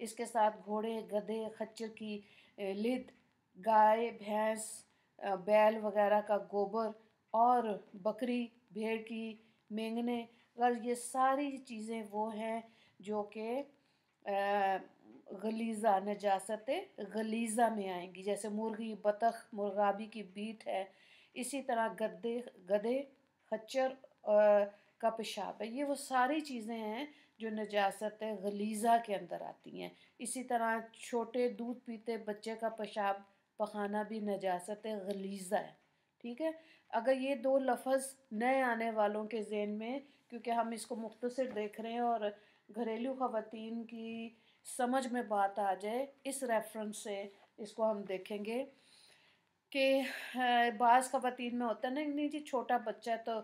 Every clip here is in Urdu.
اس کے ساتھ گھوڑے، گدھے، خچر کی لد، گائے، بھینس، بیل وغیرہ کا گوبر، اور بکری، بھیڑ کی مینگنے، اور یہ ساری چیزیں وہ ہیں جو کہ غلیظہ، نجاست غلیظہ میں آئیں گی، جیسے مرغی، بطخ، مرغابی کی بیٹ ہے، اسی طرح گدھے، خچر کا پیشاب ہے، یہ وہ ساری چیزیں ہیں جو نجاست غلیظہ کے اندر آتی ہیں۔ اسی طرح چھوٹے دودھ پیتے بچے کا پیشاب پخانا بھی نجاست غلیظہ ہے، ٹھیک ہے۔ اگر یہ دو لفظ نئے آنے والوں کے ذہن میں، کیونکہ ہم اس کو مختصر دیکھ رہے ہیں اور گھریلو خواتین کی سمجھ میں بات آ جائے، اس ریفرنس سے اس کو ہم دیکھیں گے کہ بعض خواتین میں ہوتا ہے نا، نہیں جی چھوٹا بچہ ہے تو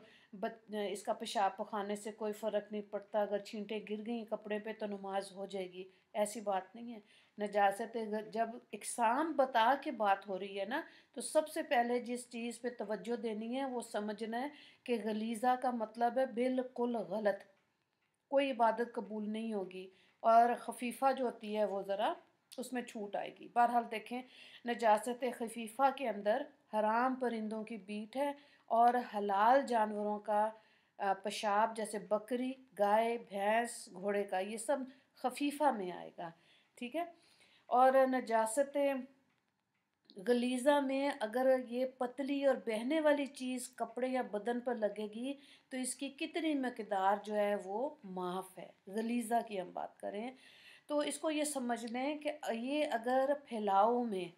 اس کا پیشاب پخانے سے کوئی فرق نہیں پڑتا، اگر چھینٹیں گر گئیں کپڑے پہ تو نماز ہو جائے گی، ایسی بات نہیں ہے۔ نجاست جب اقسام بتا کے بات ہو رہی ہے نا، تو سب سے پہلے جس چیز پہ توجہ دینی ہے وہ سمجھنا ہے کہ غلیظہ کا مطلب ہے بالکل غلط، کوئی عبادت قبول نہیں ہوگی، اور خفیفہ جو ہوتی ہے وہ ذرا اس میں چھوٹ آئے گی۔ بہرحال دیکھیں، نجاست خفیفہ کے اندر حرام پرندوں کی بیٹ ہے، اور حلال جانوروں کا پیشاب جیسے بکری، گائے، بھینس، گھوڑے کا، یہ سب خفیفہ میں آئے گا، ٹھیک ہے۔ اور نجاست غلیظہ میں اگر یہ پتلی اور بہنے والی چیز کپڑے یا بدن پر لگے گی تو اس کی کتنی مقدار جو ہے وہ معاف ہے، غلیظہ کی ہم بات کریں تو اس کو یہ سمجھ لیں کہ یہ اگر پھیلاؤ میں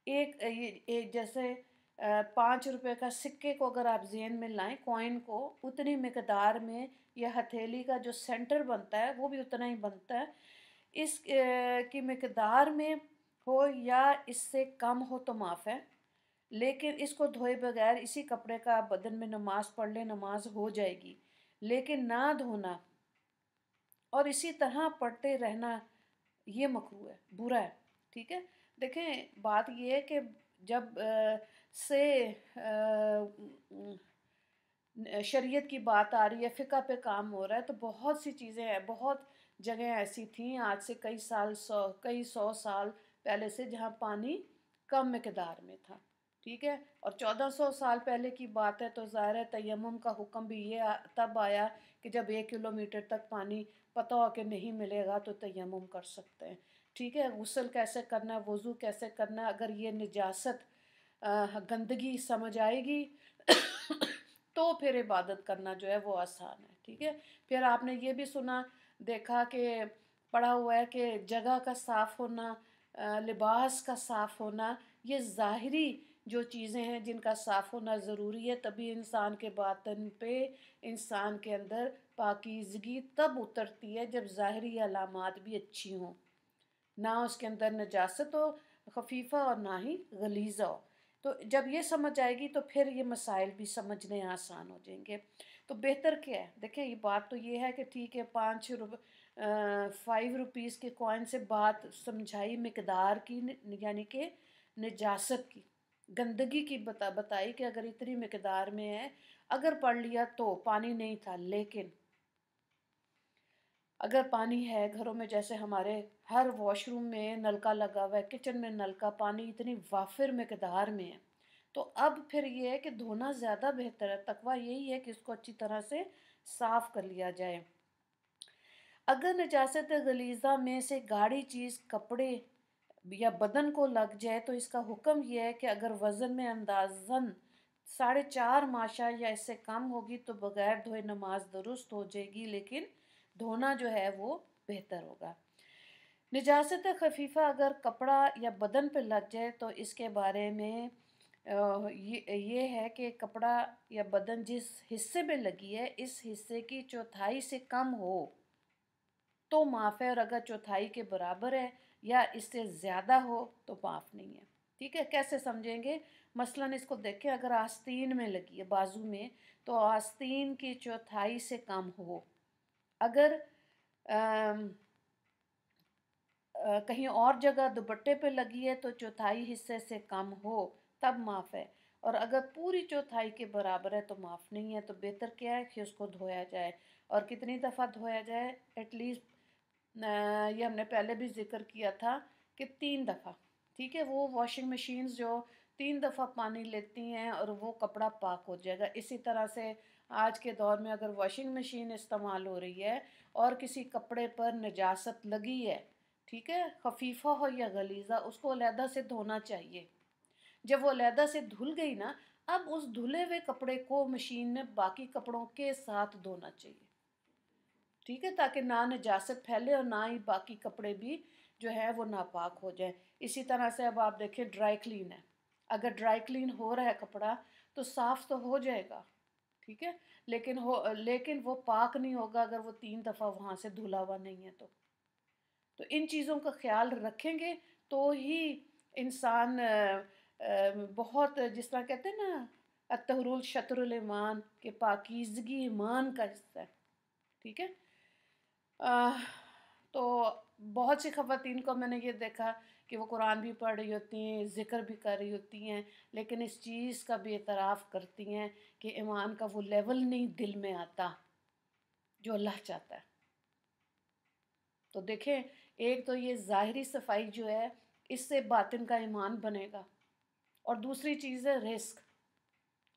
ایک جیسے 5 روپے کا سکے کو اگر آپ ذہن میں لائیں، کوائن کو اتنی مقدار میں، یا ہتھیلی کا جو سینٹر بنتا ہے وہ بھی اتنا ہی بنتا ہے، اس کی مقدار میں ہو یا اس سے کم ہو تو معاف ہے، لیکن اس کو دھوئے بغیر اسی کپڑے کا آپ بدن میں نماز پڑھ لیں، نماز ہو جائے گی، لیکن نہ دھونا اور اسی طرح پڑھتے رہنا یہ مکروہ ہے، برا ہے، ٹھیک ہے۔ دیکھیں بات یہ ہے کہ جب سے شریعت کی بات آ رہی ہے، فقہ پہ کام ہو رہا ہے، تو بہت سی چیزیں ہیں، بہت جگہیں ایسی تھیں آج سے کئی سو سال پہلے سے جہاں پانی کم مقدار میں تھا، ٹھیک ہے، اور 1400 سال پہلے کی بات ہے تو ظاہر ہے تیمم کا حکم بھی یہ تب آیا کہ جب 1 کلومیٹر تک پانی پتہ ہو کہ نہیں ملے گا تو تیمم کر سکتے ہیں، ٹھیک ہے۔ غسل کیسے کرنا ہے، وضو کیسے کرنا ہے، اگر یہ نجاست گندگی سمجھ آئے گی تو پھر عبادت کرنا جو ہے وہ آسان ہے، ٹھیک ہے۔ پھر آپ نے یہ بھی سنا دیکھا کہ پڑھا ہوا ہے کہ جگہ کا صاف ہونا، لباس کا صاف ہونا، یہ ظاہری جو چیزیں ہیں جن کا صاف ہونا ضروری ہے، تبھی انسان کے باطن پہ، انسان کے اندر پاکیزگی تب اترتی ہے جب ظاہری علامات بھی اچھی ہوں، نہ اس کے اندر نجاست ہو خفیفہ اور نہ ہی غلیظہ ہو۔ تو جب یہ سمجھ آئے گی تو پھر یہ مسائل بھی سمجھنے آسان ہو جائیں گے۔ تو بہتر کیا ہے، دیکھیں یہ بات تو یہ ہے کہ ٹھیک ہے 5 روپیز کے کوائن سے بات سمجھائی مقدار کی، یعنی کہ نجاست کی، گندگی کی بتائی کہ اگر اتنی مقدار میں ہے، اگر پڑھ لیا تو پانی نہیں تھا، لیکن اگر پانی ہے گھروں میں، جیسے ہمارے ہر واش روم میں نلکا لگا ہوا ہے، کچن میں نلکا، پانی اتنی وافر مقدار میں ہے، تو اب پھر یہ ہے کہ دھونا زیادہ بہتر ہے، تقویٰ یہی ہے کہ اس کو اچھی طرح سے صاف کر لیا جائے۔ اگر نجاست غلیظہ میں سے گاڑی چیز کپڑے یا بدن کو لگ جائے تو اس کا حکم یہ ہے کہ اگر وزن میں اندازاً 4.5 ماشا یا اس سے کم ہوگی تو بغیر دھوئے نماز درست ہو جائے گی، لیکن دھونا جو ہے وہ بہتر ہوگا۔ نجاست خفیفہ اگر کپڑا یا بدن پہ لگ جائے تو اس کے بارے میں یہ ہے کہ کپڑا یا بدن جس حصے میں لگی ہے اس حصے کی چوتھائی سے کم ہو تو معاف ہے، اور اگر چوتھائی کے برابر ہے یا اس سے زیادہ ہو تو معاف نہیں ہے، ٹھیک ہے۔ کیسے سمجھیں گے؟ مثلاً اس کو دیکھیں، اگر آستین میں لگی ہے بازو میں تو آستین کی چوتھائی سے کم ہو، اگر کہیں اور جگہ دوپٹے پہ لگی ہے تو چوتھائی حصے سے کم ہو تب معاف ہے، اور اگر پوری چوتھائی کے برابر ہے تو معاف نہیں ہے۔ تو بہتر کیا ہے کہ اس کو دھویا جائے، اور کتنی دفعہ دھویا جائے؟ ایٹ لیسٹ یہ ہم نے پہلے بھی ذکر کیا تھا کہ 3 دفعہ، ٹھیک ہے، وہ واشنگ مشینز جو 3 دفعہ پانی لیتی ہیں اور وہ کپڑا پاک ہو جائے گا۔ اسی طرح سے آج کے دور میں اگر واشنگ مشین استعمال ہو رہی ہے اور کسی کپڑے پر نجاست لگی ہے، ٹھیک ہے، خفیفہ ہو یا غلیظہ، اس کو علیحدہ سے دھونا چاہیے۔ جب وہ علیحدہ سے دھل گئی نا، اب اس دھلے ہوئے کپڑے کو مشین میں باقی کپڑوں کے ساتھ دھونا چاہیے، ٹھیک ہے، تاکہ نہ نجاست پھیلے اور نہ ہی باقی کپڑے بھی جو ہے وہ ناپاک ہو جائیں۔ اسی طرح سے اب آپ دیکھیں ڈرائی کلین ہے، اگر ڈرائی کلین ہو رہا ہے کپڑا تو صاف تو ہو جائے گا، ٹھیک ہے، لیکن وہ پاک نہیں ہوگا اگر وہ 3 دفعہ وہاں سے دھلا ہوا نہیں ہے تو ان چیزوں کا خیال رکھیں گے تو ہی انسان بہت، جس طرح کہتے ہیں نا الطہر شطر الایمان، کہ پاکیزگی ایمان کا حصہ ہے، ٹھیک ہے۔ آہ، تو بہت سی خواتین کو میں نے یہ دیکھا کہ وہ قرآن بھی پڑھ رہی ہوتی ہیں، ذکر بھی کر رہی ہوتی ہیں، لیکن اس چیز کا بھی اعتراف کرتی ہیں کہ ایمان کا وہ لیول نہیں دل میں آتا جو اللہ چاہتا ہے۔ تو دیکھیں، ایک تو یہ ظاہری صفائی جو ہے، اس سے باطن کا ایمان بنے گا، اور دوسری چیز ہے رزق۔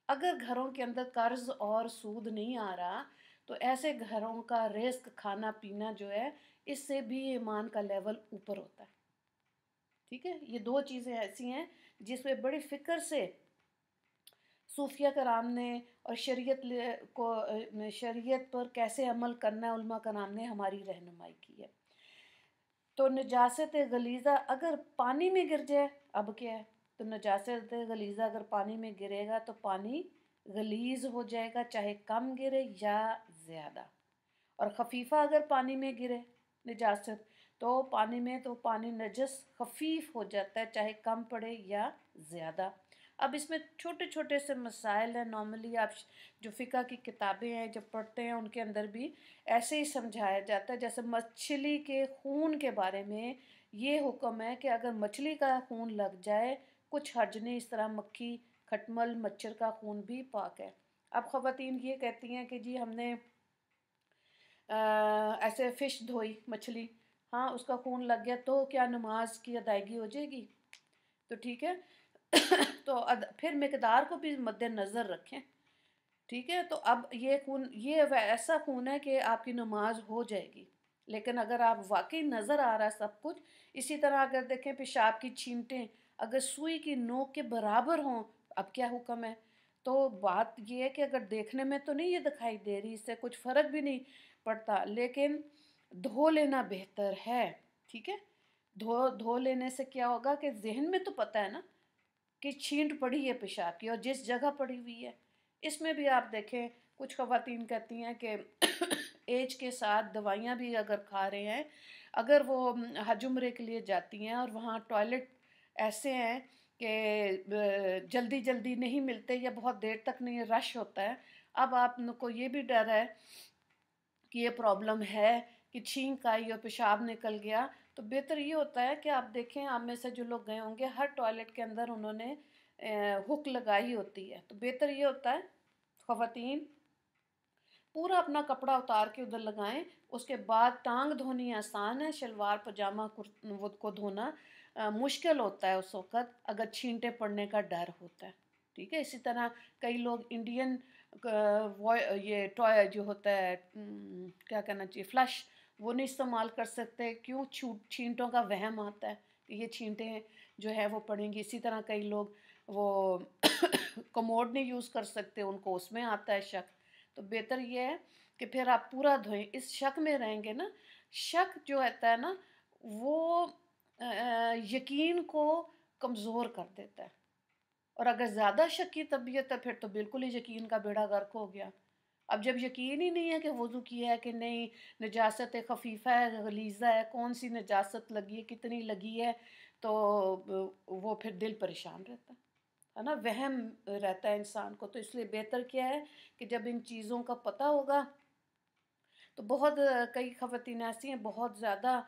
اگر گھروں کے اندر قرض اور سود نہیں آ رہا تو ایسے گھروں کا رزق، کھانا پینا جو ہے، اس سے بھی ایمان کا لیول اوپر ہوتا ہے، ٹھیک ہے۔ یہ 2 چیزیں ایسی ہیں جس پہ بڑی فکر سے صوفیہ کرام نے اور شریعت پر کیسے عمل کرنا ہے، علماء کرام نے ہماری رہنمائی کی ہے۔ تو نجاست غلیظہ اگر پانی میں گر جائے، اب کیا ہے، تو نجاست غلیظہ اگر پانی میں گرے گا تو پانی غلیظ ہو جائے گا، چاہے کم گرے یا زیادہ۔ اور خفیفہ اگر پانی میں گرے نجاست، تو پانی نجس خفیف ہو جاتا ہے، چاہے کم پڑے یا زیادہ۔ اب اس میں چھوٹے چھوٹے سے مسائل ہیں، نارملی آپ جو فقہ کی کتابیں ہیں جب پڑھتے ہیں ان کے اندر بھی ایسے ہی سمجھایا جاتا ہے۔ جیسے مچھلی کے خون کے بارے میں یہ حکم ہے کہ اگر مچھلی کا خون لگ جائے کچھ حرج نہیں، اس طرح مکھی، کھٹمل، مچھر کا خون بھی پاک ہے۔ اب خواتین یہ کہتی ہیں کہ جی ہم نے ایسے فش دھوئی، مچھلی، ہاں اس کا خون لگ گیا تو کیا نماز کی ادائیگی ہو جائے گی؟ تو ٹھیک ہے، تو پھر مقدار کو بھی مد نظر رکھیں، ٹھیک ہے۔ تو اب یہ خون، یہ ایسا خون ہے کہ آپ کی نماز ہو جائے گی، لیکن اگر آپ واقعی نظر آ رہا ہے سب کچھ، اسی طرح اگر دیکھیں پیشاب کی چھینٹیں اگر سوئی کی نوک کے برابر ہوں، اب کیا حکم ہے؟ تو بات یہ ہے کہ اگر دیکھنے میں تو نہیں یہ دکھائی دے رہی، اس سے کچھ فرق بھی نہیں پڑتا، لیکن دھو لینا بہتر ہے، ٹھیک ہے۔ دھو لینے سے کیا ہوگا کہ ذہن میں تو پتہ ہے نا کہ چھینٹ پڑی ہے پیشاب کی، اور جس جگہ پڑی ہوئی ہے۔ اس میں بھی آپ دیکھیں کچھ خواتین کہتی ہیں کہ ایج کے ساتھ دوائیاں بھی اگر کھا رہے ہیں، اگر وہ حج عمرے کے لیے جاتی ہیں اور وہاں ٹوائلٹ ایسے ہیں کہ جلدی جلدی نہیں ملتے یا بہت دیر تک نہیں، رش ہوتا ہے، اب آپ کو یہ بھی ڈر ہے کہ یہ پرابلم ہے کہ چھینک آئی اور پیشاب نکل گیا، تو بہتر یہ ہوتا ہے کہ آپ دیکھیں آپ میں سے جو لوگ گئے ہوں گے ہر ٹوائلٹ کے اندر انہوں نے ہک لگائی ہوتی ہے، تو بہتر یہ ہوتا ہے خواتین پورا اپنا کپڑا اتار کے ادھر لگائیں، اس کے بعد ٹانگ دھونی آسان ہے، شلوار پجامہ کو دھونا مشکل ہوتا ہے اس وقت اگر چھینٹے پڑنے کا ڈر ہوتا ہے، ٹھیک ہے۔ اسی طرح کئی لوگ انڈین یہ ٹوائے جو ہوتا ہے کیا کہنا چاہیے، فلش، وہ نہیں استعمال کر سکتے، کیوں؟ چھینٹوں کا وہم آتا ہے کہ یہ چھینٹیں جو ہے وہ پڑیں گی۔ اسی طرح کئی لوگ وہ کموڈ نہیں یوز کر سکتے، ان کو اس میں آتا ہے شک، تو بہتر یہ ہے کہ پھر آپ پورا دھوئیں۔ اس شک میں رہیں گے نا، شک جو ہوتا ہے نا وہ یقین کو کمزور کر دیتا ہے، اور اگر زیادہ شک کی طبیعت ہے پھر تو بالکل ہی یقین کا بیڑا غرق ہو گیا۔ اب جب یقین ہی نہیں ہے کہ وضو کیا ہے کہ نہیں، نجاست خفیفہ ہے غلیظہ ہے، کون سی نجاست لگی ہے، کتنی لگی ہے، تو وہ پھر دل پریشان رہتا ہے نا، وہم رہتا ہے انسان کو۔ تو اس لیے بہتر کیا ہے کہ جب ان چیزوں کا پتہ ہوگا تو بہت کئی خواتین ایسی ہیں بہت زیادہ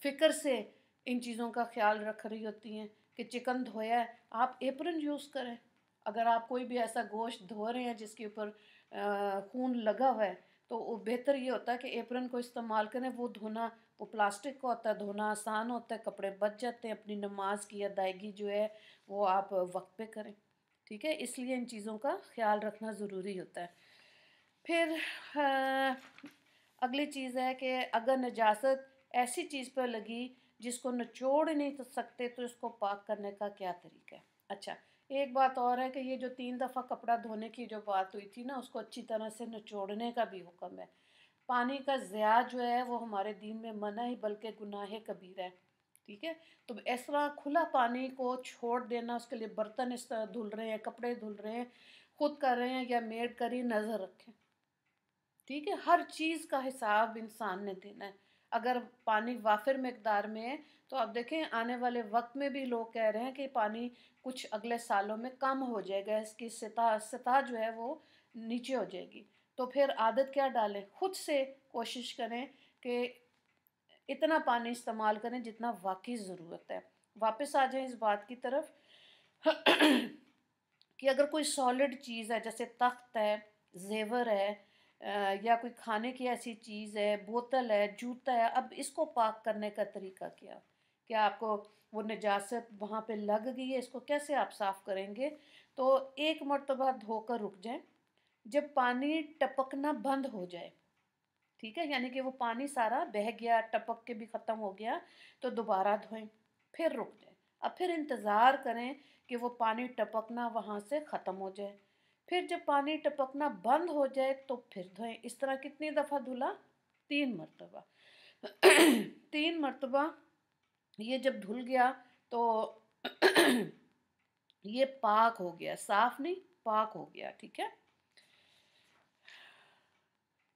فکر سے ان چیزوں کا خیال رکھ رہی ہوتی ہیں کہ چکن دھویا ہے، آپ ایپرن یوز کریں۔ اگر آپ کوئی بھی ایسا گوشت دھو رہے ہیں جس کے اوپر خون لگا ہوا ہے تو وہ بہتر یہ ہوتا ہے کہ ایپرن کو استعمال کریں. وہ دھونا، وہ پلاسٹک کا ہوتا ہے، دھونا آسان ہوتا ہے، کپڑے بچ جاتے ہیں، اپنی نماز کی ادائیگی جو ہے وہ آپ وقت پہ کریں. ٹھیک ہے، اس لیے ان چیزوں کا خیال رکھنا ضروری ہوتا ہے. پھر اگلی چیز ہے کہ اگر نجاست ایسی چیز پر لگی جس کو نچوڑ نہیں سکتے تو اس کو پاک کرنے کا کیا طریقہ ہے. اچھا، ایک بات اور ہے کہ یہ جو 3 دفعہ کپڑا دھونے کی جو بات ہوئی تھی نا، اس کو اچھی طرح سے نچوڑنے کا بھی حکم ہے. پانی کا ضیاع جو ہے وہ ہمارے دین میں منع ہی بلکہ گناہ کبیرہ ہے. ٹھیک ہے، تو اس طرح کھلا پانی کو چھوڑ دینا، اس کے لیے برتن اس طرح دھل رہے ہیں، کپڑے دھل رہے ہیں، خود کر رہے ہیں یا میڈ کری، نظر رکھیں. ٹھیک ہے، ہر چیز کا حساب انسان نے دینا ہے. اگر پانی وافر مقدار میں ہے تو آپ دیکھیں آنے والے وقت میں بھی لوگ کہہ رہے ہیں کہ پانی کچھ اگلے سالوں میں کم ہو جائے گا، اس کی سطح جو ہے وہ نیچے ہو جائے گی. تو پھر عادت کیا ڈالیں، خود سے کوشش کریں کہ اتنا پانی استعمال کریں جتنا واقعی ضرورت ہے. واپس آ جائیں اس بات کی طرف کہ اگر کوئی سالڈ چیز ہے جیسے تخت ہے، زیور ہے، یا کوئی کھانے کی ایسی چیز ہے، بوتل ہے، جوتا ہے، اب اس کو پاک کرنے کا طریقہ کیا آپ کو وہ نجاست وہاں پہ لگ گئی ہے، اس کو کیسے آپ صاف کریں گے. تو ایک مرتبہ دھو کر رک جائیں، جب پانی ٹپکنا بند ہو جائے، ٹھیک ہے، یعنی کہ وہ پانی سارا بہہ گیا، ٹپک کے بھی ختم ہو گیا، تو دوبارہ دھوئیں، پھر رک جائیں. اب پھر انتظار کریں کہ وہ پانی ٹپکنا وہاں سے ختم ہو جائے. پھر جب پانی ٹپکنا بند ہو جائے تو پھر دھوئیں. اس طرح کتنی دفعہ دھلا؟ 3 مرتبہ. 3 مرتبہ یہ جب دھل گیا تو یہ پاک ہو گیا، صاف نہیں، پاک ہو گیا. ٹھیک ہے،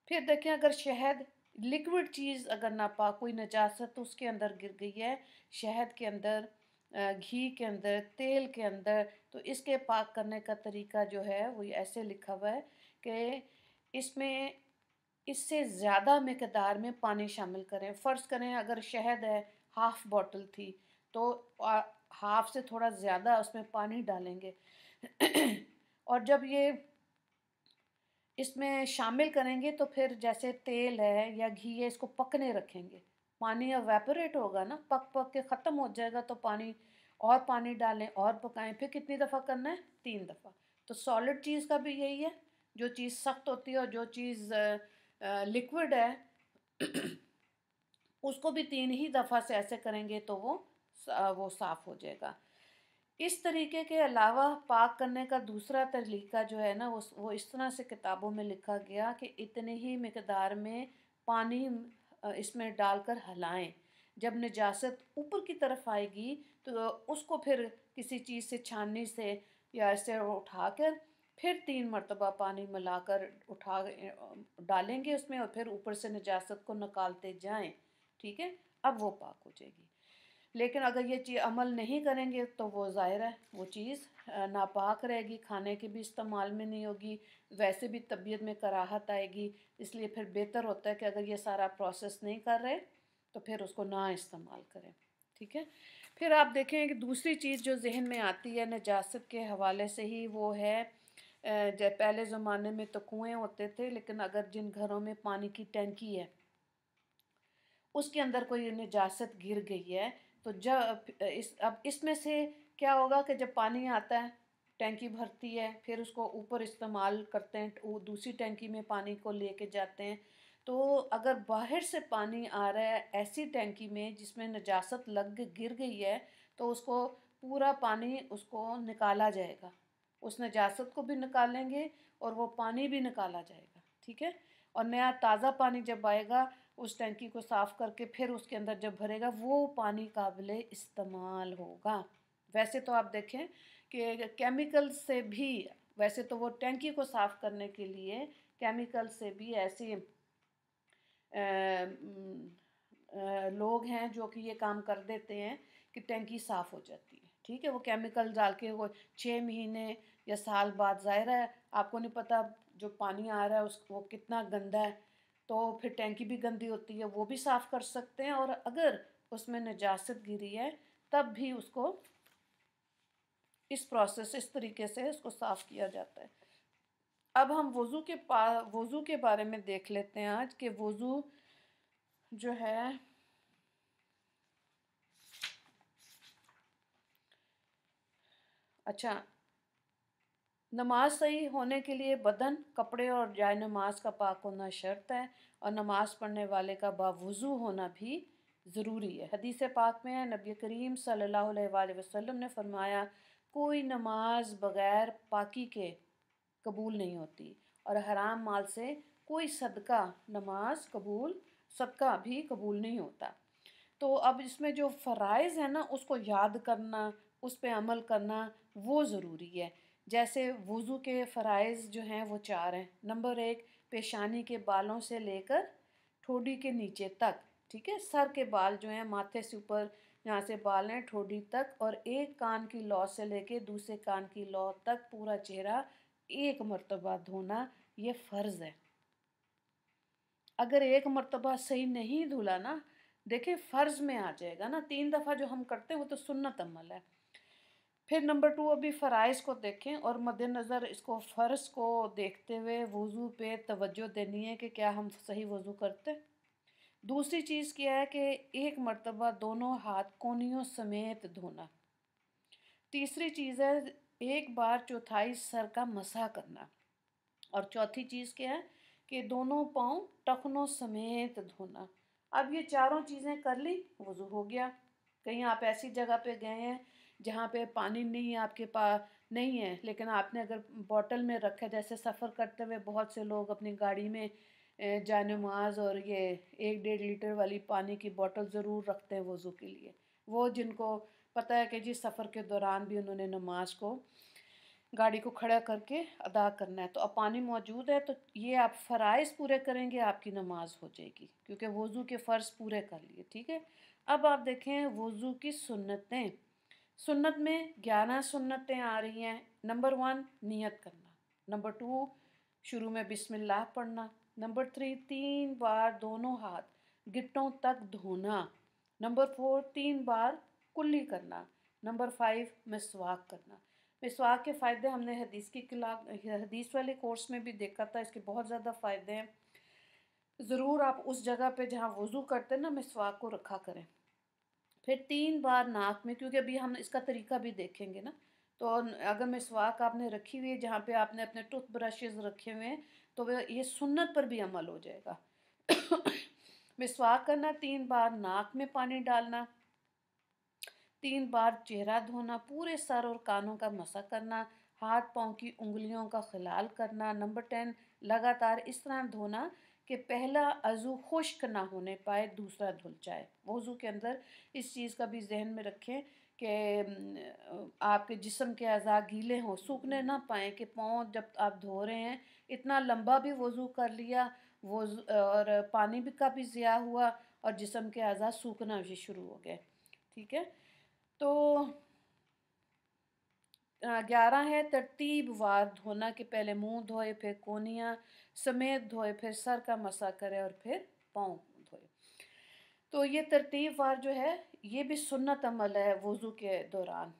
پھر دیکھیں اگر شہد لکوڈ چیز اگر ناپاک، کوئی نجاست اس کے اندر گر گئی ہے، شہد کے اندر، گھی کے اندر، تیل کے اندر، تو اس کے پاک کرنے کا طریقہ جو ہے وہ ایسے لکھا ہوا ہے کہ اس میں اس سے زیادہ مقدار میں پانی شامل کریں. فرض کریں اگر شہد ہے، ہاف بوٹل تھی، تو ہاف سے تھوڑا زیادہ اس میں پانی ڈالیں گے اور جب یہ اس میں شامل کریں گے تو پھر جیسے تیل ہے یا گھی ہے، اس کو پکنے رکھیں گے. پانی ایویپوریٹ ہوگا نا، پک پک کے ختم ہو جائے گا، تو پانی ڈالیں اور پکائیں. پھر کتنی دفعہ کرنا ہے؟ 3 دفعہ. تو سالڈ چیز کا بھی یہی ہے، جو چیز سخت ہوتی ہے اور جو چیز لکوڈ ہے اس کو بھی 3 ہی دفعہ سے ایسے کریں گے تو وہ صاف ہو جائے گا. اس طریقے کے علاوہ پاک کرنے کا دوسرا طریقہ جو ہے نا وہ اس طرح سے کتابوں میں لکھا گیا کہ اتنے ہی مقدار میں پانی اس میں ڈال کر ہلائیں. جب نجاست اوپر کی طرف آئے گی تو اس کو پھر کسی چیز سے، چھاننی سے یا ایسے اٹھا کر پھر 3 مرتبہ پانی ملا کر ڈالیں گے اس میں، اور پھر اوپر سے نجاست کو نکالتے جائیں. ٹھیک ہے، اب وہ پاک ہو جائے گی. لیکن اگر یہ چیز عمل نہیں کریں گے تو وہ ظاہر ہے وہ چیز ناپاک رہے گی، کھانے کے بھی استعمال میں نہیں ہوگی، ویسے بھی طبیعت میں کراہت آئے گی. اس لیے پھر بہتر ہوتا ہے کہ اگر یہ سارا پروسیس نہیں کر رہے تو پھر اس کو نہ استعمال کریں. ٹھیک ہے، پھر آپ دیکھیں کہ دوسری چیز جو ذہن میں آتی ہے نجاست کے حوالے سے ہی، وہ ہے جب پہلے زمانے میں تو کنویں ہوتے تھے، لیکن اگر جن گھروں میں پانی کی ٹینکی ہے اس کے اندر کوئی نجاست گر گئی ہے، تو اب اس میں سے کیا ہوگا کہ جب پانی آتا ہے، ٹینکی بھرتی ہے، پھر اس کو اوپر استعمال کرتے ہیں، دوسری ٹینکی میں پانی کو لے کے جاتے ہیں. تو اگر باہر سے پانی آ رہا ہے ایسی ٹینکی میں جس میں نجاست گر گئی ہے، تو اس کو پورا پانی اس کو نکالا جائے گا. اس نجاست کو بھی نکالیں گے اور وہ پانی بھی نکالا جائے گا. ٹھیک ہے، اور نیا تازہ پانی جب آئے گا اس ٹینکی کو صاف کر کے پھر اس کے اندر جب بھرے گا وہ پانی قابل استعمال ہوگا. ویسے تو آپ دیکھیں کہ کیمیکل سے بھی، ویسے تو وہ ٹینکی کو صاف کرنے کے لیے کیمیکل سے بھی ایسے لوگ ہیں جو کہ یہ کام کر دیتے ہیں کہ ٹینکی صاف ہو جاتی ہے. ٹھیک ہے، وہ کیمیکل ڈال کے وہ 6 مہینے یا سال بعد، ظاہر ہے آپ کو نہیں پتہ جو پانی آ رہا ہے وہ کتنا گندا ہے، تو پھر ٹینکی بھی گندی ہوتی ہے، وہ بھی صاف کر سکتے ہیں. اور اگر اس میں نجاست گری ہے تب بھی اس کو اس طریقے سے اس کو صاف کیا جاتا ہے. اب ہم وضو کے بارے میں دیکھ لیتے ہیں آج کہ وضو جو ہے اچھا، نماز صحیح ہونے کے لیے بدن، کپڑے اور جائے نماز کا پاک ہونا شرط ہے، اور نماز پڑھنے والے کا باوضو ہونا بھی ضروری ہے۔ حدیث پاک میں ہے، نبی کریم صلی اللہ علیہ وآلہ وسلم نے فرمایا، کوئی نماز بغیر پاکی کے قبول نہیں ہوتی، اور حرام مال سے کوئی صدقہ بھی قبول نہیں ہوتا۔ تو اب اس میں جو فرائض ہیں نا اس کو یاد کرنا، اس پہ عمل کرنا وہ ضروری ہے۔ جیسے وضو کے فرائض جو ہیں وہ 4 ہیں۔ نمبر 1، پیشانی کے بالوں سے لے کر ٹھوڈی کے نیچے تک، ٹھیک ہے، سر کے بال جو ہیں ماتھے سے اوپر یہاں سے بال ہیں ٹھوڈی تک، اور ایک کان کی لو سے لے کے دوسرے کان کی لو تک پورا چہرہ ایک مرتبہ دھونا، یہ فرض ہے۔ اگر ایک مرتبہ صحیح نہیں دھلا نا، دیکھیں فرض میں آ جائے گا نا، 3 دفعہ جو ہم کرتے ہیں وہ تو سنت عمل ہے۔ پھر نمبر 2، ابھی فرائض کو دیکھیں اور مد نظر اس کو فرض کو دیکھتے ہوئے وضو پہ توجہ دینی ہے کہ کیا ہم صحیح وضو کرتے۔ دوسری چیز کیا ہے کہ ایک مرتبہ دونوں ہاتھ کونیوں سمیت دھونا۔ تیسری چیز ہے ایک بار چوتھائی سر کا مسح کرنا، اور چوتھی چیز کیا ہے کہ دونوں پاؤں ٹخنوں سمیت دھونا۔ اب یہ چاروں چیزیں کر لی، وضو ہو گیا۔ کہیں آپ ایسی جگہ پہ گئے ہیں جہاں پہ پانی نہیں آپ کے پاس نہیں ہے، لیکن آپ نے اگر بوٹل میں رکھا، جیسے سفر کرتے ہوئے بہت سے لوگ اپنی گاڑی میں جائے نماز اور یہ 1-1.5 لیٹر والی پانی کی بوٹل ضرور رکھتے ہیں وضو کے لیے، وہ جن کو پتہ ہے کہ جی سفر کے دوران بھی انہوں نے نماز کو گاڑی کو کھڑا کر کے ادا کرنا ہے، تو اب پانی موجود ہے تو یہ آپ فرائض پورے کریں گے، آپ کی نماز ہو جائے گی، کیونکہ وضو کے فرض پورے کر لیے، ٹھیک ہے۔ اب آپ دیکھیں وضو کی سنتیں، سنت میں 11 سنتیں آ رہی ہیں۔ نمبر 1، نیت کرنا۔ نمبر 2، شروع میں بسم اللہ پڑھنا۔ نمبر 3، 3 بار دونوں ہاتھ گٹوں تک دھونا۔ نمبر 4، 3 بار کلی کرنا۔ نمبر 5، مسواک کرنا۔ مسواک کے فائدے ہم نے حدیث والے کورس میں بھی دیکھا تھا، اس کے بہت زیادہ فائدے ہیں۔ ضرور آپ اس جگہ پہ جہاں وضو کرتے ہیں نا مسواک کو رکھا کریں۔ پھر 3 بار ناک میں، کیونکہ ابھی ہم اس کا طریقہ بھی دیکھیں گے نا، تو اگر مسواک آپ نے رکھی ہوئی ہے جہاں پہ آپ نے اپنے ٹوتھ برشز رکھے ہوئے ہیں تو یہ سنت پر بھی عمل ہو جائے گا۔ مسواک کرنا، 3 بار ناک میں پانی ڈالنا، 3 بار چہرہ دھونا، پورے سر اور کانوں کا مسح کرنا، ہاتھ پاؤں کی انگلیوں کا خلال کرنا۔ نمبر 10، لگاتار اس طرح دھونا کہ پہلا عضو خشک نہ ہونے پائے دوسرا دھل جائے۔ وضو کے اندر اس چیز کا بھی ذہن میں رکھیں کہ آپ کے جسم کے اعضاء گیلے ہوں، سوکھنے نہ پائیں، کہ پاؤں جب آپ دھو رہے ہیں اتنا لمبا بھی وضو کر لیا اور پانی بھی کا بھی ضیاع ہوا اور جسم کے اعضاء سوکھنا بھی شروع ہو گئے، ٹھیک ہے۔ تو 11 ہے ترتیب وار دھونا، کہ پہلے منہ دھوئے، پھر کونیاں سمیت دھوئے، پھر سر کا مسح کرے اور پھر پاؤں دھوئے۔ تو یہ ترتیب وار جو ہے یہ بھی سنت عمل ہے وضو کے دوران۔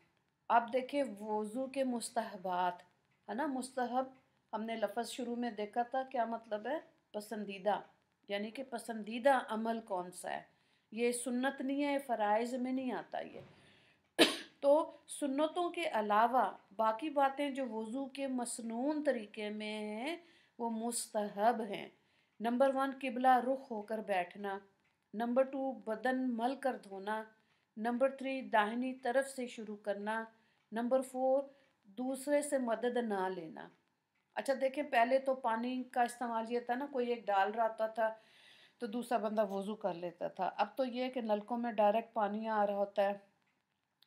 اب دیکھیں وضو کے مستحبات، ہے نا، مستحب ہم نے لفظ شروع میں دیکھا تھا، کیا مطلب ہے؟ پسندیدہ، یعنی کہ پسندیدہ عمل کون سا ہے، یہ سنت نہیں ہے، فرائض میں نہیں آتا یہ۔ تو سنتوں کے علاوہ باقی باتیں جو وضو کے مسنون طریقے میں ہیں وہ مستحب ہیں۔ نمبر 1، قبلہ رخ ہو کر بیٹھنا۔ نمبر 2، بدن مل کر دھونا۔ نمبر 3، داہنی طرف سے شروع کرنا۔ نمبر 4، دوسرے سے مدد نہ لینا۔ اچھا دیکھیں پہلے تو پانی کا استعمال یہ تھا نا، کوئی ایک ڈال رہا ہوتا تھا تو دوسرا بندہ وضو کر لیتا تھا، اب تو یہ کہ نلکوں میں ڈائریکٹ پانی آ رہا ہوتا ہے۔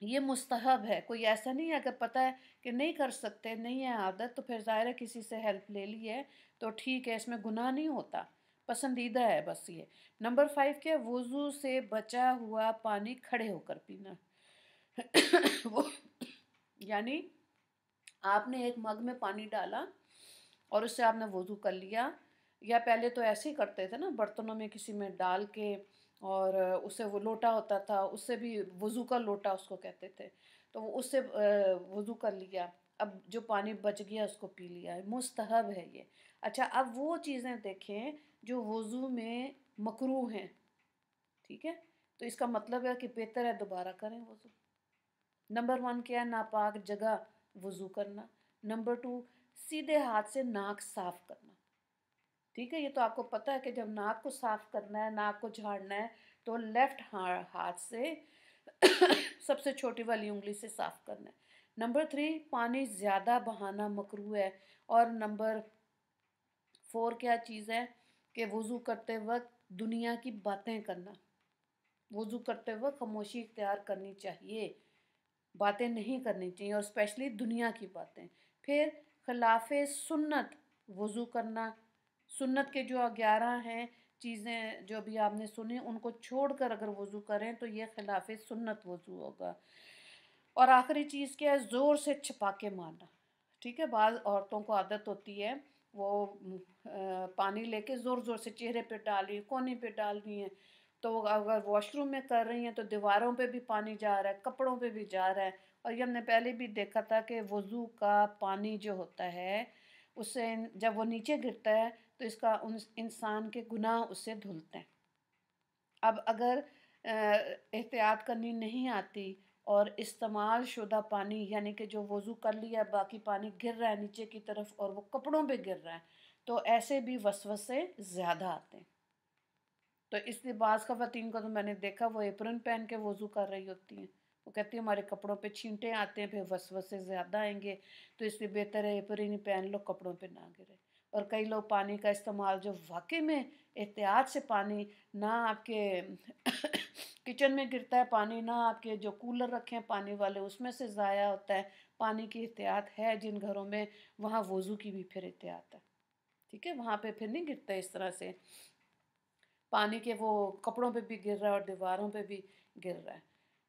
یہ مستحب ہے، کوئی ایسا نہیں ہے، اگر پتہ ہے کہ نہیں کر سکتے، نہیں ہے عادت، تو پھر ظاہر ہے کسی سے ہیلپ لے لی ہے تو ٹھیک ہے، اس میں گناہ نہیں ہوتا، پسندیدہ ہے بس یہ۔ نمبر 5 کیا، وضو سے بچا ہوا پانی کھڑے ہو کر پینا۔ یعنی آپ نے ایک مگ میں پانی ڈالا اور اس سے آپ نے وضو کر لیا، یا پہلے تو ایسے ہی کرتے تھے نا، برتنوں میں کسی میں ڈال کے، اور اس سے وہ لوٹا ہوتا تھا، اس سے بھی وضو کا لوٹا اس کو کہتے تھے، تو وہ اس سے وضو کر لیا۔ اب جو پانی بچ گیا اس کو پی لیا ہے، مستحب ہے یہ۔ اچھا اب وہ چیزیں دیکھیں جو وضو میں مکروہ ہیں، ٹھیک ہے؟ تو اس کا مطلب ہے کہ بہتر ہے دوبارہ کریں وضو۔ نمبر 1 کیا ہے؟ ناپاک جگہ وضو کرنا۔ نمبر 2 سیدھے ہاتھ سے ناک صاف کرنا، ٹھیک ہے؟ یہ تو آپ کو پتہ ہے کہ جب ناک کو صاف کرنا ہے، ناک کو جھاڑنا ہے تو لیفٹ ہاتھ سے سب سے چھوٹی والی انگلی سے صاف کرنا ہے۔ نمبر 3 پانی زیادہ بہانا مکروہ ہے۔ اور نمبر 4 کیا چیز ہے کہ وضو کرتے وقت دنیا کی باتیں کرنا، وضو کرتے وقت خاموشی اختیار کرنی چاہیے، باتیں نہیں کرنی چاہیے، اور اسپیشلی دنیا کی باتیں۔ پھر خلاف سنت وضو کرنا، سنت کے جو 11 ہیں چیزیں جو ابھی آپ نے سنی ان کو چھوڑ کر اگر وضو کریں تو یہ خلاف سنت وضو ہوگا۔ اور آخری چیز کیا ہے؟ زور سے چھپاکے مارنا، ٹھیک ہے؟ بعض عورتوں کو عادت ہوتی ہے وہ پانی لے کے زور زور سے چہرے پہ ڈالی، کونے پہ ڈال رہی ہیں، تو اگر واش روم میں کر رہی ہیں تو دیواروں پہ بھی پانی جا رہا ہے، کپڑوں پہ بھی جا رہا ہے۔ اور یہ ہم نے پہلے بھی دیکھا تھا کہ وضو کا پانی جو ہوتا ہے اس سے جب وہ نیچے گرتا ہے تو اس کا انسان کے گناہ اس سے دھلتے ہیں۔ اب اگر احتیاط کرنی نہیں آتی اور استعمال شدہ پانی یعنی کہ جو وضو کر لیا باقی پانی گر رہا ہے نیچے کی طرف اور وہ کپڑوں پہ گر رہا ہے تو ایسے بھی وسوسے زیادہ آتے ہیں۔ تو اس لیے بعض خواتین کو تو میں نے دیکھا وہ ایپرن پہن کے وضو کر رہی ہوتی ہیں، وہ کہتی ہیں ہمارے کپڑوں پہ چھینٹے آتے ہیں پھر وسوسے زیادہ آئیں گے، تو اس لیے بہتر ہے ایپرن ہی پہن لو، کپڑوں پہ نہ گرے۔ اور کئی لوگ پانی کا استعمال جو واقعی میں احتیاط سے پانی نہ آپ کے کچن میں گرتا ہے پانی، نہ آپ کے جو کولر رکھے ہیں پانی والے اس میں سے ضائع ہوتا ہے، پانی کی احتیاط ہے جن گھروں میں وہاں وضو کی بھی پھر احتیاط ہے، ٹھیک ہے؟ وہاں پہ پھر نہیں گرتا اس طرح سے پانی کے، وہ کپڑوں پہ بھی گر رہا ہے اور دیواروں پہ بھی گر رہا ہے۔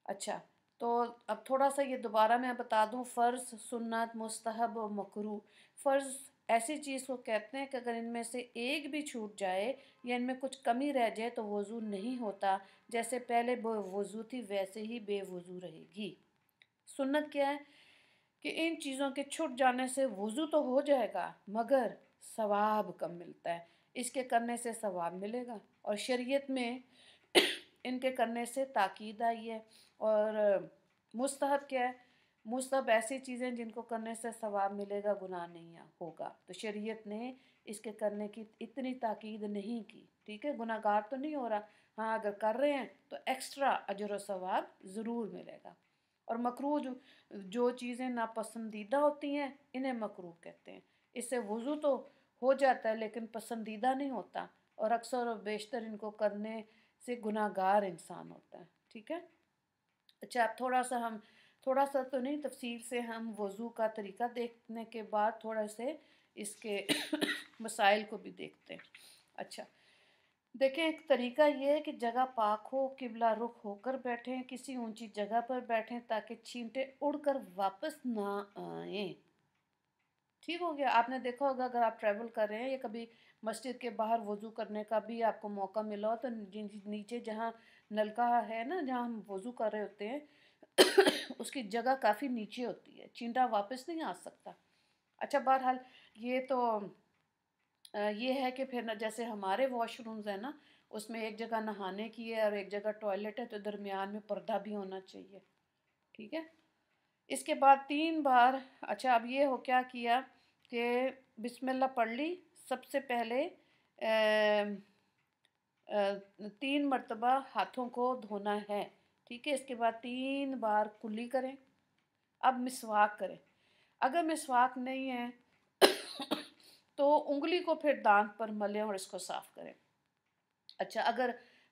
اچھا تو اب تھوڑا سا یہ دوبارہ میں بتا دوں، فرض، سنت، مستحب و مکروہ۔ فرض ایسی چیز کو کہتے ہیں کہ اگر ان میں سے ایک بھی چھوٹ جائے یا ان میں کچھ کمی رہ جائے تو وضو نہیں ہوتا، جیسے پہلے بے وضو تھی ویسے ہی بے وضو رہے گی۔ سنت کیا ہے کہ ان چیزوں کے چھٹ جانے سے وضو تو ہو جائے گا مگر ثواب کم ملتا ہے، اس کے کرنے سے ثواب ملے گا، اور شریعت میں ان کے کرنے سے تاکید آئی ہے۔ اور مستحب کیا ہے؟ مستحب ایسی چیزیں جن کو کرنے سے ثواب ملے گا، گناہ نہیں ہوگا، تو شریعت نے اس کے کرنے کی اتنی تاکید نہیں کی، ٹھیک ہے؟ گناہ گار تو نہیں ہو رہا، ہاں اگر کر رہے ہیں تو ایکسٹرا اجر و ثواب ضرور ملے گا۔ اور مکروہ جو چیزیں ناپسندیدہ ہوتی ہیں انہیں مکروہ کہتے ہیں، اس سے وضو تو ہو جاتا ہے لیکن پسندیدہ نہیں ہوتا، اور اکثر و بیشتر ان کو کرنے سے گناہ گار انسان ہوتا ہے، ٹھیک ہے؟ اچھا اب تھوڑا سا تو نہیں، تفصیل سے ہم وضو کا طریقہ دیکھنے کے بعد تھوڑا سے اس کے مسائل کو بھی دیکھتے ہیں۔ اچھا دیکھیں، ایک طریقہ یہ ہے کہ جگہ پاک ہو، قبلہ رخ ہو کر بیٹھیں، کسی اونچی جگہ پر بیٹھیں تاکہ چھینٹے اڑ کر واپس نہ آئیں، ٹھیک ہو گیا؟ آپ نے دیکھا ہوگا اگر آپ ٹریول کر رہے ہیں یا کبھی مسجد کے باہر وضو کرنے کا بھی آپ کو موقع ملا ہو تو نیچے جہاں نلکا ہے نا جہاں ہم وضو کر رہے ہوتے ہیں اس کی جگہ کافی نیچے ہوتی ہے، چینٹا واپس نہیں آ سکتا۔ اچھا بہرحال یہ تو یہ ہے کہ پھر جیسے ہمارے واش رومز ہیں نا اس میں ایک جگہ نہانے کی ہے اور ایک جگہ ٹوائلٹ ہے تو درمیان میں پردہ بھی ہونا چاہیے، ٹھیک ہے؟ اس کے بعد 3 بار، اچھا اب یہ ہو کیا کیا کہ بسم اللہ پڑھ لی سب سے پہلے، 3 مرتبہ ہاتھوں کو دھونا ہے، ٹھیک ہے؟ اس کے بعد 3 بار کلی کریں۔ اب مسواک کریں، اگر مسواک نہیں ہے تو انگلی کو پھر دانت پر ملیں اور اس کو صاف کریں۔ اچھا اگر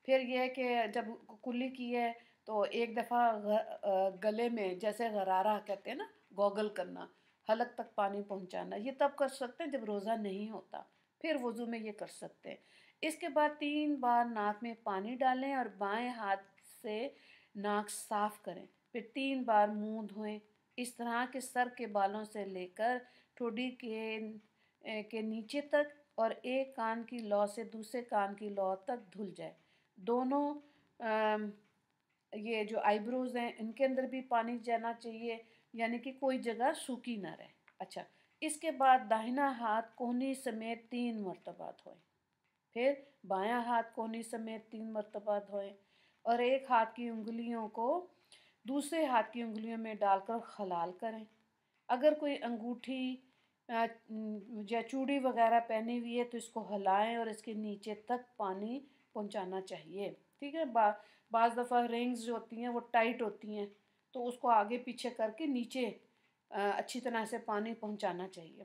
پھر یہ ہے کہ جب کلی کی ہے تو ایک دفعہ گلے میں جیسے غرارہ کہتے ہیں نا، گوگل کرنا، حلق تک پانی پہنچانا، یہ تب کر سکتے ہیں جب روزہ نہیں ہوتا، پھر وضو میں یہ کر سکتے ہیں۔ اس کے بعد 3 بار ناک میں پانی ڈالیں اور بائیں ہاتھ سے ناک صاف کریں، پھر 3 بار منہ دھوئیں، اس طرح کے سر کے بالوں سے لے کر ٹھوڑی کے نیچے تک اور ایک کان کی لو سے دوسرے کان کی لو تک دھل جائے۔ دونوں یہ جو آئی بروز ہیں ان کے اندر بھی پانی جانا چاہیے، یعنی کہ کوئی جگہ سوکھی نہ رہے۔ اچھا، اس کے بعد داہنا ہاتھ کونی سمیت 3 مرتبہ دھوئیں، پھر بایاں ہاتھ کونی سمیت 3 مرتبہ دھوئیں، اور ایک ہاتھ کی انگلیوں کو دوسرے ہاتھ کی انگلیوں میں ڈال کر خلال کریں۔ اگر کوئی انگوٹھی یا چوڑی وغیرہ پہنی ہوئی ہے تو اس کو ہلائیں اور اس کے نیچے تک پانی پہنچانا چاہیے، ٹھیک ہے۔ بعض دفعہ رنگز جو ہوتی ہیں وہ ٹائٹ ہوتی ہیں، تو اس کو آگے پیچھے کر کے نیچے اچھی طرح سے پانی پہنچانا چاہیے۔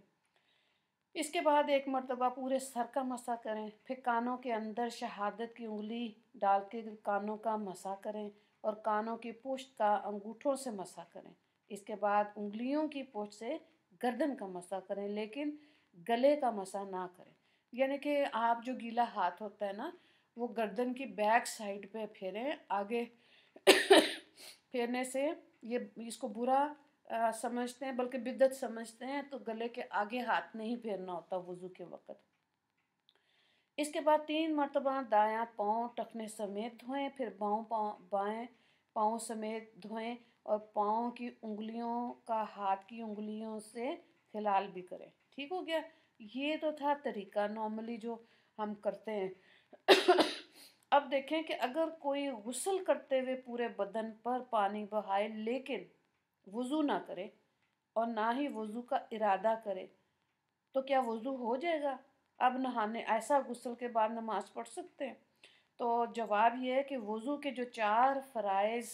اس کے بعد ایک مرتبہ پورے سر کا مسح کریں، پھر کانوں کے اندر شہادت کی انگلی ڈال کے کانوں کا مسح کریں اور کانوں کی پشت کا انگوٹھوں سے مسح کریں۔ اس کے بعد انگلیوں کی پشت سے گردن کا مسح کریں، لیکن گلے کا مسح نہ کریں۔ یعنی کہ آپ جو گیلا ہاتھ ہوتا ہے نا، وہ گردن کی بیک سائڈ پہ پھیریں، آگے پھیرنے سے یہ اس کو برا سمجھتے ہیں، بلکہ بدعت سمجھتے ہیں، تو گلے کے آگے ہاتھ نہیں پھیرنا ہوتا وضو کے وقت۔ اس کے بعد 3 مرتبہ دایاں پاؤں ٹخنے سمیت دھوئیں، پھر بائیں پاؤں سمیت دھوئیں اور پاؤں کی انگلیوں کا ہاتھ کی انگلیوں سے خلال بھی کریں۔ ٹھیک ہو گیا؟ یہ تو تھا طریقہ نارملی جو ہم کرتے ہیں۔ اب دیکھیں کہ اگر کوئی غسل کرتے ہوئے پورے بدن پر پانی بہائے لیکن وضو نہ کرے اور نہ ہی وضو کا ارادہ کرے تو کیا وضو ہو جائے گا؟ اب نہانے ایسا غسل کے بعد نماز پڑھ سکتے ہیں؟ تو جواب یہ ہے کہ وضو کے جو 4 فرائض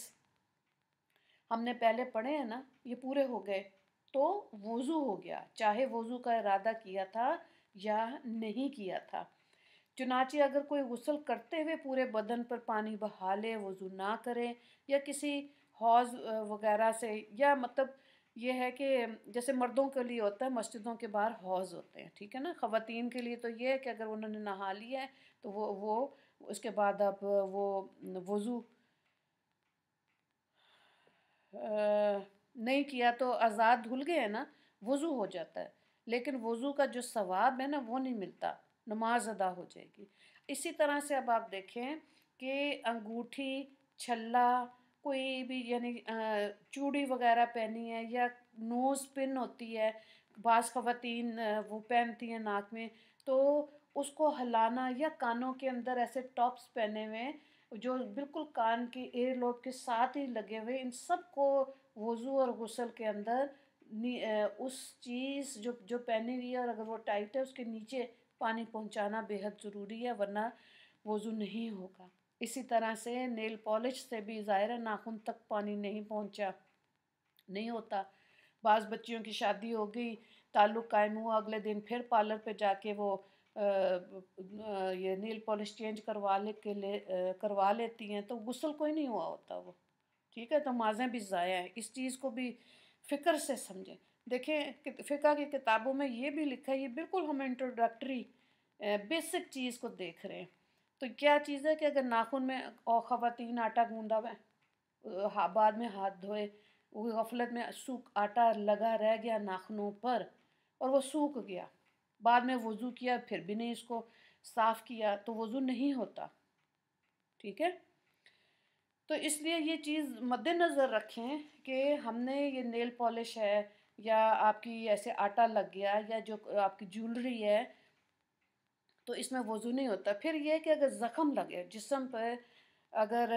ہم نے پہلے پڑھے ہیں نا، یہ پورے ہو گئے تو وضو ہو گیا، چاہے وضو کا ارادہ کیا تھا یا نہیں کیا تھا۔ چنانچہ اگر کوئی غسل کرتے ہوئے پورے بدن پر پانی بہا لے، وضو نہ کرے یا کسی حوض وغیرہ سے، یا مطلب یہ ہے کہ جیسے مردوں کے لیے ہوتا ہے مسجدوں کے باہر حوض ہوتے ہیں، ٹھیک ہے نا، خواتین کے لیے تو یہ ہے کہ اگر انہوں نے نہا لیا ہے تو وہ اس کے بعد اب وہ وضو نہیں کیا تو آزاد دھل گئے ہیں نا، وضو ہو جاتا ہے، لیکن وضو کا جو ثواب ہے نا وہ نہیں ملتا، نماز ادا ہو جائے گی۔ اسی طرح سے اب آپ دیکھیں کہ انگوٹھی، چھلا، کوئی بھی یعنی چوڑی وغیرہ پہنی ہے یا نوز پن ہوتی ہے، بعض خواتین وہ پہنتی ہیں ناک میں، تو اس کو ہلانا، یا کانوں کے اندر ایسے ٹاپس پہنے ہوئے جو بالکل کان کی ایئر لوب کے ساتھ ہی لگے ہوئے، ان سب کو وضو اور غسل کے اندر اس چیز جو پہنی ہوئی ہے اور اگر وہ ٹائٹ ہے اس کے نیچے پانی پہنچانا بے حد ضروری ہے، ورنہ وضو نہیں ہوگا۔ اسی طرح سے نیل پالش سے بھی ظاہر ہے ناخن تک پانی نہیں پہنچا نہیں ہوتا۔ بعض بچیوں کی شادی ہو گئی، تعلق قائم ہوا، اگلے دن پھر پارلر پہ جا کے وہ یہ نیل پالش چینج کروا لیتی ہیں، تو غسل کوئی نہیں ہوا ہوتا وہ، ٹھیک ہے، تو نمازیں بھی ضائع ہیں۔ اس چیز کو بھی فکر سے سمجھیں۔ دیکھیں فقہ کی کتابوں میں یہ بھی لکھا ہے، یہ بالکل ہم انٹروڈکٹری بیسک چیز کو دیکھ رہے ہیں۔ تو کیا چیز ہے کہ اگر ناخن میں اور خواتین آٹا گوندا ہوا ہے، بعد میں ہاتھ دھوئے، وہ غفلت میں آٹا لگا رہ گیا ناخنوں پر اور وہ سوکھ گیا، بعد میں وضو کیا پھر بھی نہیں اس کو صاف کیا، تو وضو نہیں ہوتا، ٹھیک ہے۔ تو اس لیے یہ چیز مد نظر رکھیں کہ ہم نے یہ نیل پالش ہے یا آپ کی ایسے آٹا لگ گیا یا جو آپ کی جولری ہے تو اس میں وضو نہیں ہوتا۔ پھر یہ کہ اگر زخم لگے جسم پر، اگر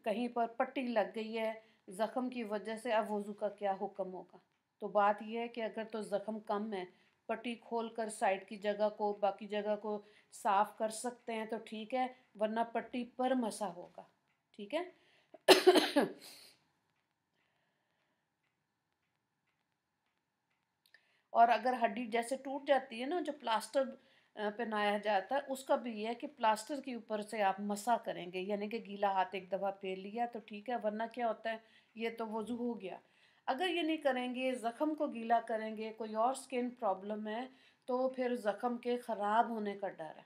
کہیں پر پٹی لگ گئی ہے زخم کی وجہ سے، اب وضو کا کیا حکم ہوگا؟ تو بات یہ ہے کہ اگر تو زخم کم ہے، پٹی کھول کر سائڈ کی جگہ کو، باقی جگہ کو صاف کر سکتے ہیں تو ٹھیک ہے، ورنہ پٹی پر مسا ہوگا، ٹھیک ہے۔ اور اگر ہڈی جیسے ٹوٹ جاتی ہے نا، جو پلاسٹر پہنایا جاتا ہے، اس کا بھی یہ ہے کہ پلاسٹر کے اوپر سے آپ مسا کریں گے، یعنی کہ گیلا ہاتھ ایک دفعہ پھیر لیا تو ٹھیک ہے، ورنہ کیا ہوتا ہے، یہ تو وضو ہو گیا۔ اگر یہ نہیں کریں گے، زخم کو گیلا کریں گے، کوئی اور سکن پرابلم ہے، تو پھر زخم کے خراب ہونے کا ڈر ہے،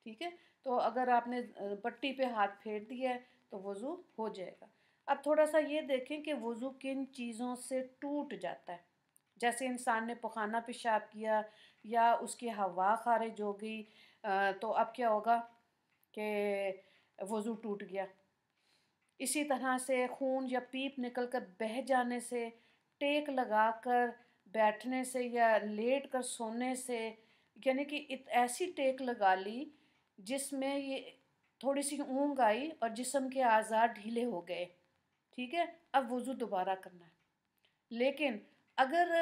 ٹھیک ہے۔ تو اگر آپ نے پٹی پہ ہاتھ پھیر دیا ہے تو وضو ہو جائے گا۔ اب تھوڑا سا یہ دیکھیں کہ وضو کن چیزوں سے ٹوٹ جاتا ہے۔ جیسے انسان نے پخانہ پیشاب کیا یا اس کی ہوا خارج ہو گئی، تو اب کیا ہوگا کہ وضو ٹوٹ گیا۔ اسی طرح سے خون یا پیپ نکل کر بہہ جانے سے ٹیک لگا کر بیٹھنے سے یا لیٹ کر سونے سے، یعنی کہ ایسی ٹیک لگا لی جس میں یہ تھوڑی سی اونگ آئی اور جسم کے اعضاء ڈھیلے ہو گئے، ٹھیک ہے، اب وضو دوبارہ کرنا ہے۔ لیکن اگر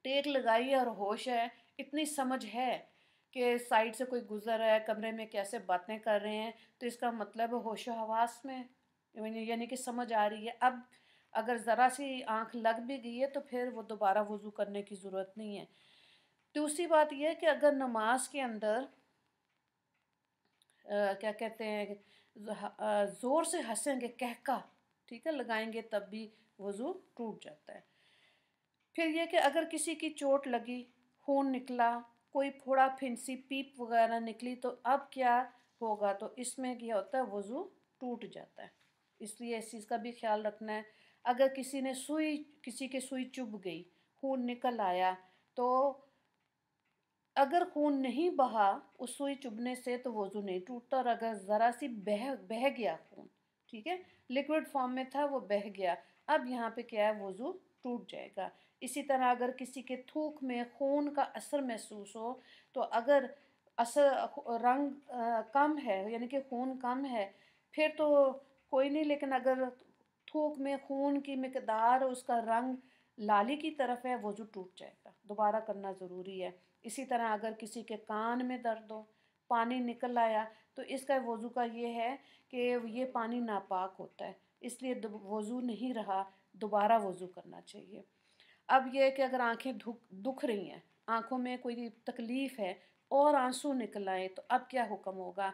ٹیک لگائی ہے اور ہوش ہے، اتنی سمجھ ہے کہ سائڈ سے کوئی گزر رہا ہے، کمرے میں کیسے باتیں کر رہے ہیں، تو اس کا مطلب ہوش و حواس میں، یعنی کہ سمجھ آ رہی ہے۔ اب اگر ذرا سی آنکھ لگ بھی گئی ہے تو پھر وہ دوبارہ وضو کرنے کی ضرورت نہیں ہے۔ دوسری بات یہ ہے کہ اگر نماز کے اندر کیا کہتے ہیں زور سے ہنسیں گے، کہکا، ٹھیک ہے، لگائیں گے، تب بھی وضو ٹوٹ جاتا ہے۔ پھر یہ کہ اگر کسی کی چوٹ لگی، خون نکلا، کوئی پھوڑا پھنسی پیپ وغیرہ نکلی، تو اب کیا ہوگا؟ تو اس میں کیا ہوتا ہے؟ وضو ٹوٹ جاتا ہے۔ اس لیے اس چیز کا بھی خیال رکھنا ہے۔ اگر کسی کے سوئی چبھ گئی، خون نکل آیا، تو اگر خون نہیں بہا اس سوئی چبھنے سے تو وضو نہیں ٹوٹتا، اور اگر ذرا سی بہہ گیا خون، ٹھیک ہے، لیکوڈ فارم میں تھا، وہ بہہ گیا، اب یہاں پہ کیا ہے؟ وضو ٹوٹ جائے گا۔ اسی طرح اگر کسی کے تھوک میں خون کا اثر محسوس ہو، تو اگر اثر رنگ کم ہے، یعنی کہ خون کم ہے، پھر تو کوئی نہیں، لیکن اگر تھوک میں خون کی مقدار اس کا رنگ لالی کی طرف ہے، وضو ٹوٹ جائے گا، دوبارہ کرنا ضروری ہے۔ اسی طرح اگر کسی کے کان میں درد ہو، پانی نکل آیا، تو اس کا وضو کا یہ ہے کہ یہ پانی ناپاک ہوتا ہے، اس لیے وضو نہیں رہا، دوبارہ وضو کرنا چاہیے۔ اب یہ کہ اگر آنکھیں دکھ رہی ہیں، آنکھوں میں کوئی تکلیف ہے اور آنسو نکل آئے، تو اب کیا حکم ہوگا؟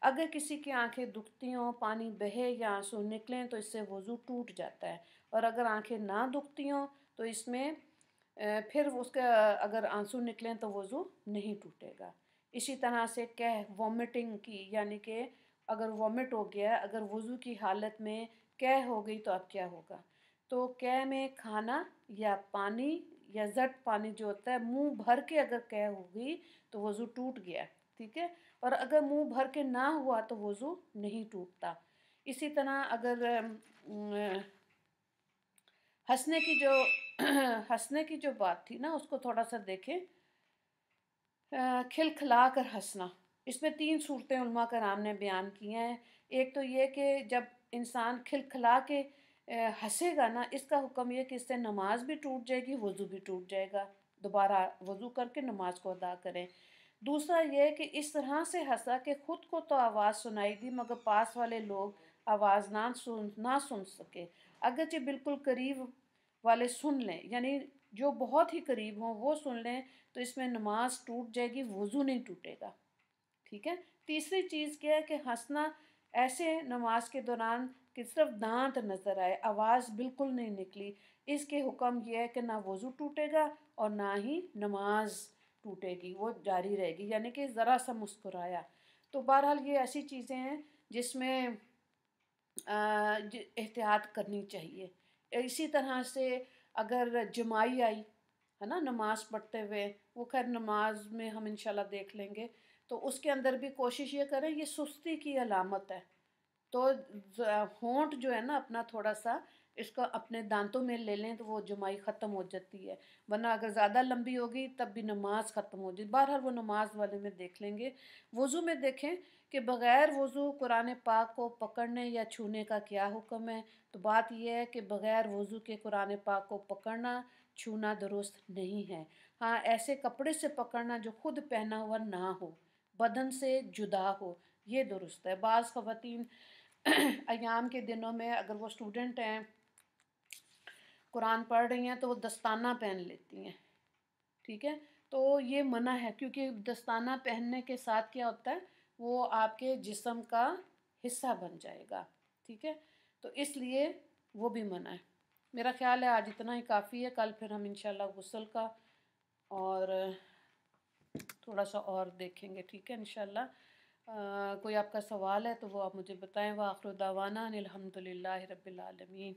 اگر کسی کی آنکھیں دکھتی ہوں، پانی بہے یا آنسو نکلیں، تو اس سے وضو ٹوٹ جاتا ہے، اور اگر آنکھیں نہ دکھتی ہوں تو اس میں پھر اس کا اگر آنسو نکلیں تو وضو نہیں ٹوٹے گا۔ اسی طرح سے وومٹنگ کی، یعنی کہ اگر وومٹ ہو گیا، اگر وضو کی حالت میں ہو گئی، تو اب کیا ہوگا؟ تو میں کھانا یا پانی یا زٹ پانی جو ہوتا ہے، منہ بھر کے اگر ہو گئی تو وضو ٹوٹ گیا، ٹھیک ہے، اور اگر منہ بھر کے نہ ہوا تو وضو نہیں ٹوٹتا۔ اسی طرح اگر ہنسنے کی جو بات تھی نا، اس کو تھوڑا سا دیکھیں، کھل کھلا کر ہنسنا، اس میں 3 صورتیں علماء کرام نے بیان کی ہیں۔ ایک تو یہ کہ جب انسان کھل کھلا کے ہنسے گا نا، اس کا حکم یہ کہ اس سے نماز بھی ٹوٹ جائے گی، وضو بھی ٹوٹ جائے گا، دوبارہ وضو کر کے نماز کو ادا کریں۔ دوسرا یہ کہ اس طرح سے ہنسا کہ خود کو تو آواز سنائی دی، مگر پاس والے لوگ آواز نہ سن سکے، اگرچہ بالکل قریب والے سن لیں، یعنی جو بہت ہی قریب ہوں وہ سن لیں، تو اس میں نماز ٹوٹ جائے گی، وضو نہیں ٹوٹے گا، ٹھیک ہے۔ تیسری چیز کیا ہے کہ ہنسنا ایسے نماز کے دوران کہ صرف دانت نظر آئے، آواز بالکل نہیں نکلی، اس کے حکم یہ ہے کہ نہ وضو ٹوٹے گا اور نہ ہی نماز ٹوٹے گی، وہ جاری رہے گی، یعنی کہ ذرا سا مسکرایا۔ تو بہرحال یہ ایسی چیزیں ہیں جس میں احتیاط کرنی چاہیے۔ اسی طرح سے اگر جمائی آئی ہے نا نماز پڑھتے ہوئے، وہ خیر نماز میں ہم انشاءاللہ دیکھ لیں گے، تو اس کے اندر بھی کوشش یہ کریں، یہ سستی کی علامت ہے، تو ہونٹ جو ہے نا اپنا تھوڑا سا اس کو اپنے دانتوں میں لے لیں، تو وہ جمائی ختم ہو جاتی ہے، ورنہ اگر زیادہ لمبی ہوگی تب بھی نماز ختم ہو جائے۔ بہرحال وہ نماز والے میں دیکھ لیں گے۔ وضو میں دیکھیں کہ بغیر وضو قرآن پاک کو پکڑنے یا چھونے کا کیا حکم ہے؟ تو بات یہ ہے کہ بغیر وضو کے قرآن پاک کو پکڑنا چھونا درست نہیں ہے۔ ہاں، ایسے کپڑے سے پکڑنا جو خود پہنا ہوا نہ ہو، بدن سے جدا ہو، یہ درست ہے۔ بعض خواتین ایام کے دنوں میں اگر وہ اسٹوڈنٹ ہیں، قرآن پڑھ رہی ہیں، تو وہ دستانہ پہن لیتی ہیں، ٹھیک ہے، تو یہ منع ہے، کیونکہ دستانہ پہننے کے ساتھ کیا ہوتا ہے؟ وہ آپ کے جسم کا حصہ بن جائے گا، ٹھیک ہے، تو اس لیے وہ بھی منع ہے۔ میرا خیال ہے آج اتنا ہی کافی ہے، کل پھر ہم انشاءاللہ غسل کا اور تھوڑا سا اور دیکھیں گے، ٹھیک ہے انشاءاللہ۔ کوئی آپ کا سوال ہے تو وہ آپ مجھے بتائیں۔ وآخر دعوانا ان الحمد للہ رب العالمین۔